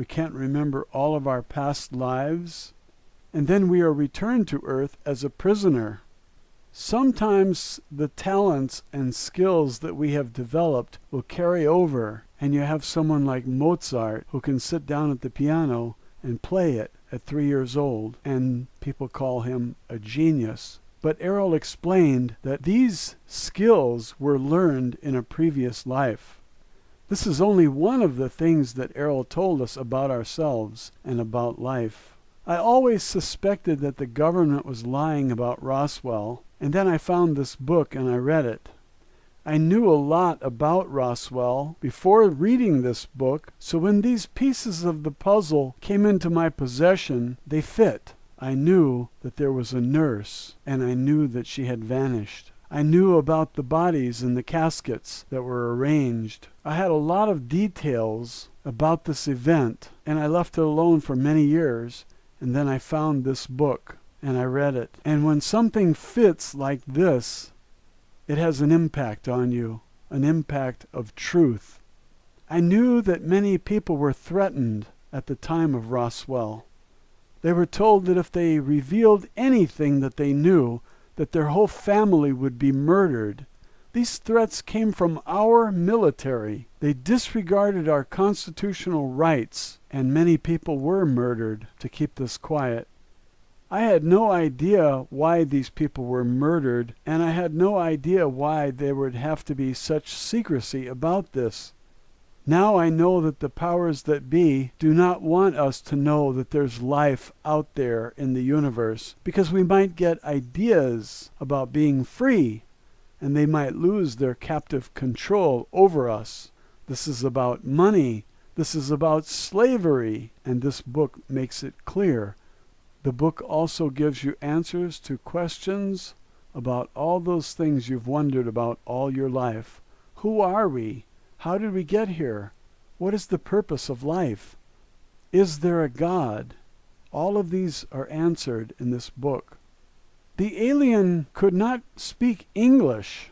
We can't remember all of our past lives. And then we are returned to Earth as a prisoner. Sometimes the talents and skills that we have developed will carry over, and you have someone like Mozart who can sit down at the piano and play it at 3 years old, and people call him a genius. But Errol explained that these skills were learned in a previous life. This is only one of the things that Errol told us about ourselves and about life. I always suspected that the government was lying about Roswell, and then I found this book and I read it. I knew a lot about Roswell before reading this book, so when these pieces of the puzzle came into my possession, they fit. I knew that there was a nurse, and I knew that she had vanished. I knew about the bodies in the caskets that were arranged. I had a lot of details about this event, and I left it alone for many years, and then I found this book, and I read it. And when something fits like this, it has an impact on you, an impact of truth. I knew that many people were threatened at the time of Roswell. They were told that if they revealed anything that they knew, that their whole family would be murdered. These threats came from our military. They disregarded our constitutional rights, and many people were murdered to keep this quiet. I had no idea why these people were murdered, and I had no idea why there would have to be such secrecy about this. Now I know that the powers that be do not want us to know that there's life out there in the universe, because we might get ideas about being free, and they might lose their captive control over us. This is about money. This is about slavery, and this book makes it clear. The book also gives you answers to questions about all those things you've wondered about all your life. Who are we? How did we get here? What is the purpose of life? Is there a God? All of these are answered in this book. The alien could not speak English.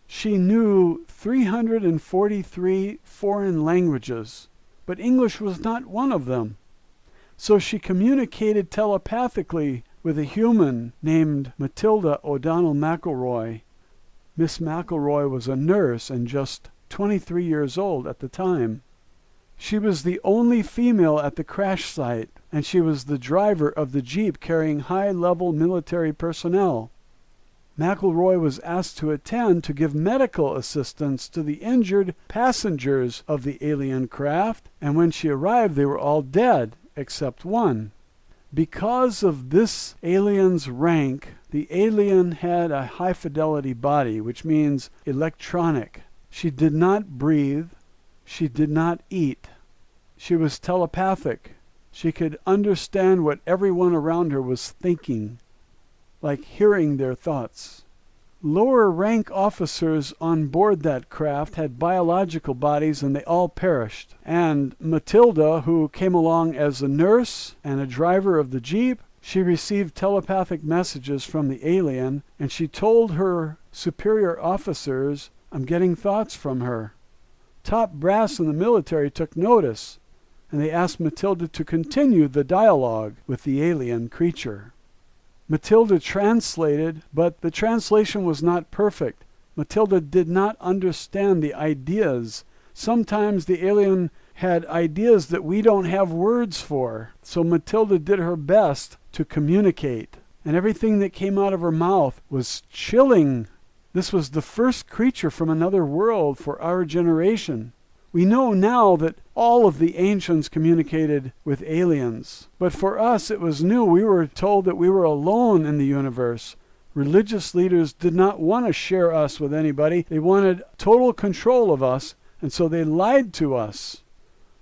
She knew 343 foreign languages, but English was not one of them. So she communicated telepathically with a human named Matilda O'Donnell McElroy. Miss McElroy was a nurse and just 23 years old at the time. She was the only female at the crash site, and she was the driver of the Jeep carrying high-level military personnel. McElroy was asked to attend to give medical assistance to the injured passengers of the alien craft, and when she arrived they were all dead, except one. Because of this alien's rank, the alien had a high-fidelity body, which means electronic. She did not breathe. She did not eat. She was telepathic. She could understand what everyone around her was thinking, like hearing their thoughts. Lower rank officers on board that craft had biological bodies and they all perished. And Matilda, who came along as a nurse and a driver of the Jeep, she received telepathic messages from the alien, and she told her superior officers, "I'm getting thoughts from her." Top brass in the military took notice, and they asked Matilda to continue the dialogue with the alien creature. Matilda translated, but the translation was not perfect. Matilda did not understand the ideas. Sometimes the alien had ideas that we don't have words for. So Matilda did her best to communicate, and everything that came out of her mouth was chilling. This was the first creature from another world for our generation. We know now that all of the ancients communicated with aliens. But for us, it was new. We were told that we were alone in the universe. Religious leaders did not want to share us with anybody. They wanted total control of us, and so they lied to us.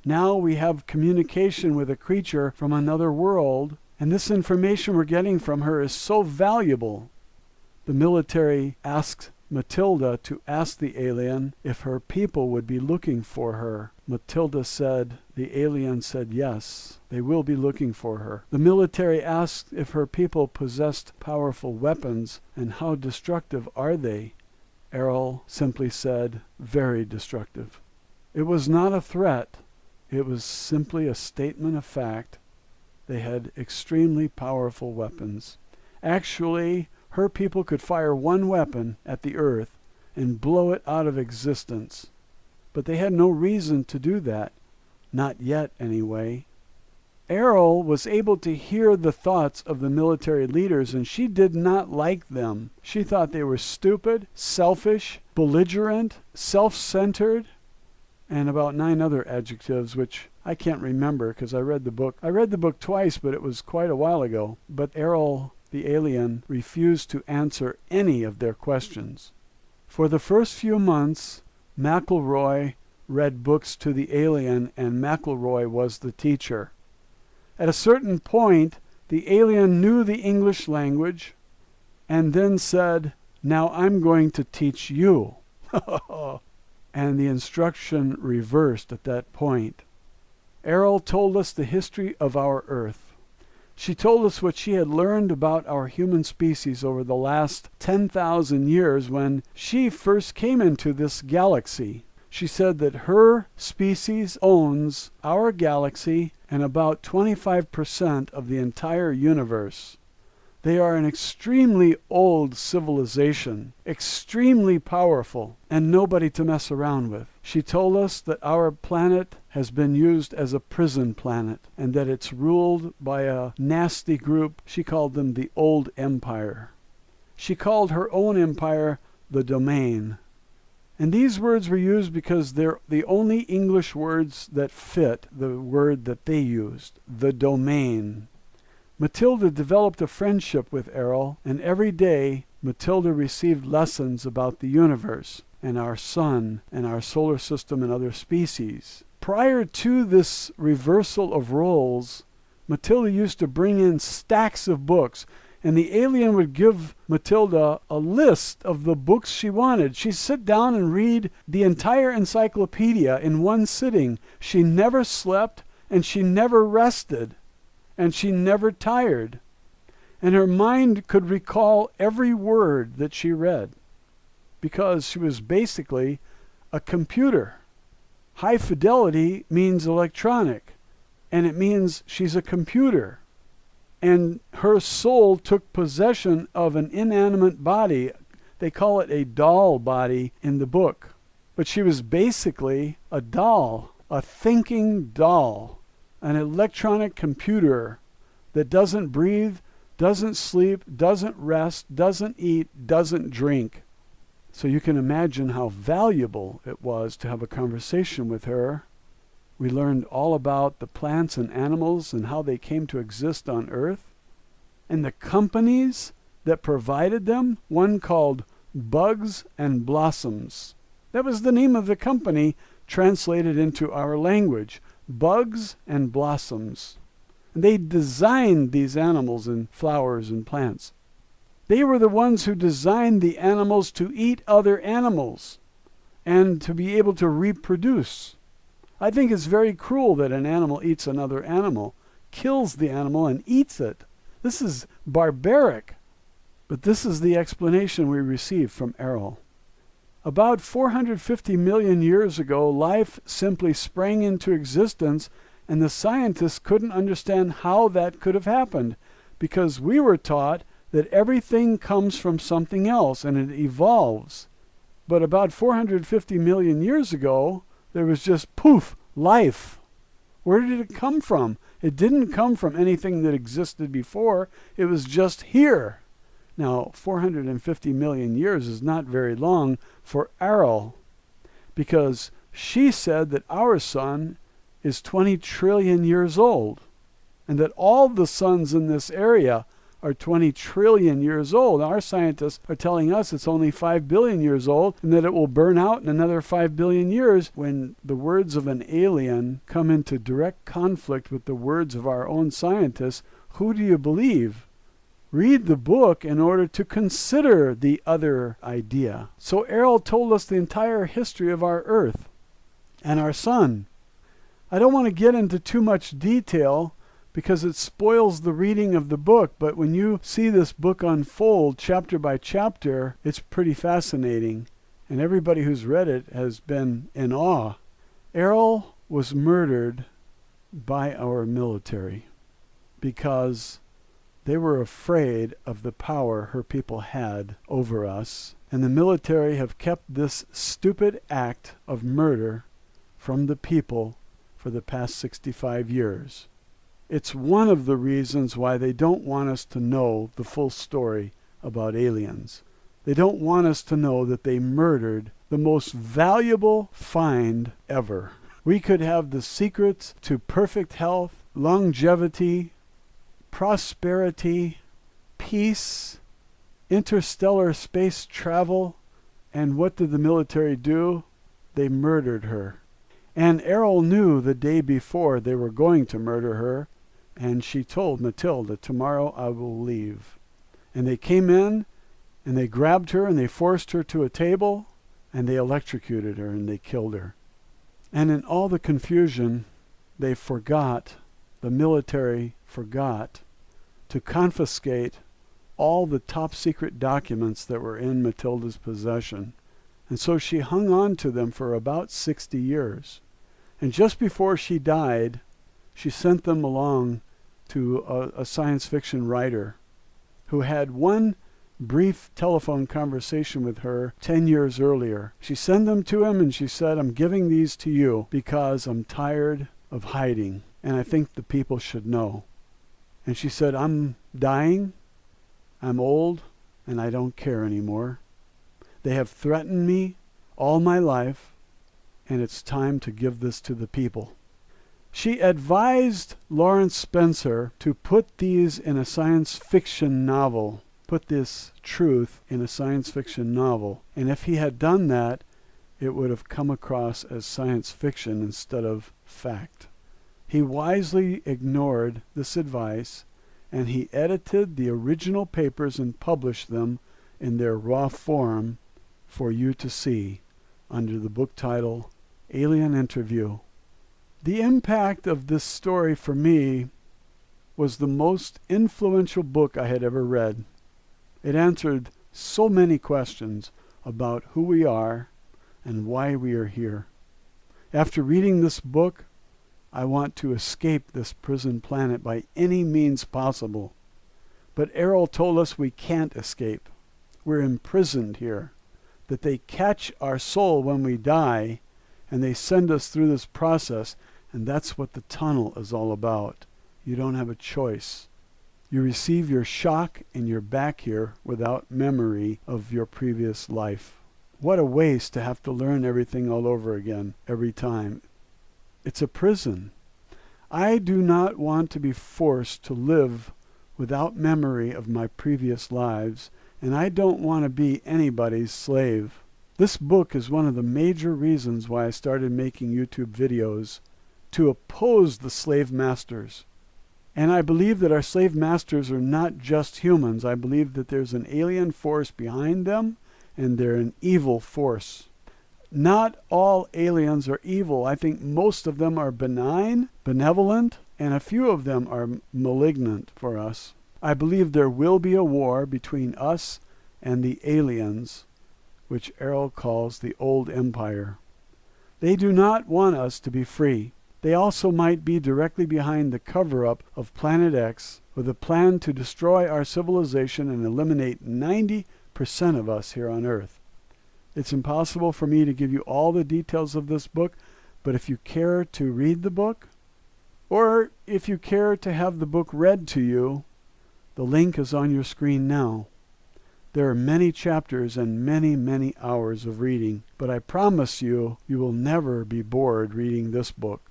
Now we have communication with a creature from another world, and this information we're getting from her is so valuable. The military asked Matilda to ask the alien if her people would be looking for her. Matilda said, the alien said yes, they will be looking for her. The military asked if her people possessed powerful weapons and how destructive are they. Errol simply said, very destructive. It was not a threat. It was simply a statement of fact. They had extremely powerful weapons. Actually, her people could fire one weapon at the earth and blow it out of existence. But they had no reason to do that. Not yet, anyway. Errol was able to hear the thoughts of the military leaders, and she did not like them. She thought they were stupid, selfish, belligerent, self-centered, and about 9 other adjectives, which I can't remember because I read the book. I read the book twice, but it was quite a while ago. But Errol, the alien, refused to answer any of their questions. For the first few months, McElroy read books to the alien, and McElroy was the teacher. At a certain point, the alien knew the English language and then said, "Now I'm going to teach you." And the instruction reversed at that point. Errol told us the history of our Earth. She told us what she had learned about our human species over the last 10,000 years when she first came into this galaxy. She said that her species owns our galaxy and about 25% of the entire universe. They are an extremely old civilization, extremely powerful, and nobody to mess around with. She told us that our planet has been used as a prison planet and that it's ruled by a nasty group. She called them the Old Empire. She called her own empire the Domain. And these words were used because they're the only English words that fit the word that they used, the Domain. Matilda developed a friendship with Errol, and every day Matilda received lessons about the universe and our sun and our solar system and other species. Prior to this reversal of roles, Matilda used to bring in stacks of books, and the alien would give Matilda a list of the books she wanted. She'd sit down and read the entire encyclopedia in one sitting. She never slept, and she never rested, and she never tired. And her mind could recall every word that she read, because she was basically a computer. High fidelity means electronic, and it means she's a computer. And her soul took possession of an inanimate body. They call it a doll body in the book. But she was basically a doll, a thinking doll, an electronic computer that doesn't breathe, doesn't sleep, doesn't rest, doesn't eat, doesn't drink. So you can imagine how valuable it was to have a conversation with her. We learned all about the plants and animals and how they came to exist on Earth, and the companies that provided them, one called Bugs and Blossoms. That was the name of the company translated into our language, Bugs and Blossoms. And they designed these animals and flowers and plants. They were the ones who designed the animals to eat other animals and to be able to reproduce. I think it's very cruel that an animal eats another animal, kills the animal and eats it. This is barbaric. But this is the explanation we received from Errol. About 450 million years ago, life simply sprang into existence, and the scientists couldn't understand how that could have happened, because we were taught that everything comes from something else and it evolves. But about 450 million years ago, there was just poof, life. Where did it come from? It didn't come from anything that existed before. It was just here. Now, 450 million years is not very long for Errol, because she said that our sun is 20 trillion years old, and that all the suns in this area are 20 trillion years old. Our scientists are telling us it's only 5 billion years old, and that it will burn out in another 5 billion years. When the words of an alien come into direct conflict with the words of our own scientists, who do you believe? Read the book in order to consider the other idea. So Errol told us the entire history of our Earth and our sun. I don't want to get into too much detail because it spoils the reading of the book, but when you see this book unfold chapter by chapter, it's pretty fascinating, and everybody who's read it has been in awe. Errol was murdered by our military because they were afraid of the power her people had over us, and the military have kept this stupid act of murder from the people for the past 65 years. It's one of the reasons why they don't want us to know the full story about aliens. They don't want us to know that they murdered the most valuable find ever. We could have the secrets to perfect health, longevity, prosperity, peace, interstellar space travel, and what did the military do? They murdered her. And Errol knew the day before they were going to murder her, and she told Matilda, tomorrow I will leave. And they came in, and they grabbed her, and they forced her to a table, and they electrocuted her, and they killed her. And in all the confusion, they forgot, the military forgot, to confiscate all the top secret documents that were in Matilda's possession. And so she hung on to them for about 60 years. And just before she died, she sent them along to a science fiction writer who had one brief telephone conversation with her 10 years earlier. She sent them to him and she said, I'm giving these to you because I'm tired of hiding and I think the people should know. And she said, I'm dying, I'm old, and I don't care anymore. They have threatened me all my life, and it's time to give this to the people. She advised Lawrence Spencer to put these in a science fiction novel, put this truth in a science fiction novel. And if he had done that, it would have come across as science fiction instead of fact. He wisely ignored this advice, and he edited the original papers and published them in their raw form for you to see under the book title, Alien Interview. The impact of this story for me was the most influential book I had ever read. It answered so many questions about who we are and why we are here. After reading this book, I want to escape this prison planet by any means possible. But Errol told us we can't escape. We're imprisoned here. That they catch our soul when we die, and they send us through this process, and that's what the tunnel is all about. You don't have a choice. You receive your shock, and you're back here without memory of your previous life. What a waste to have to learn everything all over again, every time. It's a prison. I do not want to be forced to live without memory of my previous lives, and I don't want to be anybody's slave. This book is one of the major reasons why I started making YouTube videos, to oppose the slave masters. And I believe that our slave masters are not just humans. I believe that there's an alien force behind them, and they're an evil force. Not all aliens are evil. I think most of them are benign, benevolent, and a few of them are malignant for us. I believe there will be a war between us and the aliens, which Errol calls the Old Empire. They do not want us to be free. They also might be directly behind the cover-up of Planet X with a plan to destroy our civilization and eliminate 90% of us here on Earth. It's impossible for me to give you all the details of this book, but if you care to read the book, or if you care to have the book read to you, the link is on your screen now. There are many chapters and many, many hours of reading, but I promise you, you will never be bored reading this book.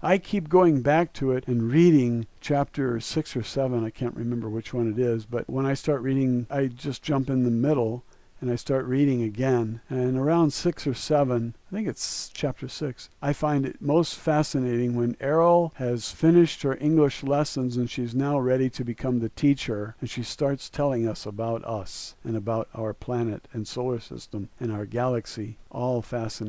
I keep going back to it and reading chapter 6 or 7, I can't remember which one it is, but when I start reading, I just jump in the middle and I start reading again. And around 6 or 7, I think it's chapter 6, I find it most fascinating when Errol has finished her English lessons and she's now ready to become the teacher, and she starts telling us about us and about our planet and solar system and our galaxy. All fascinating.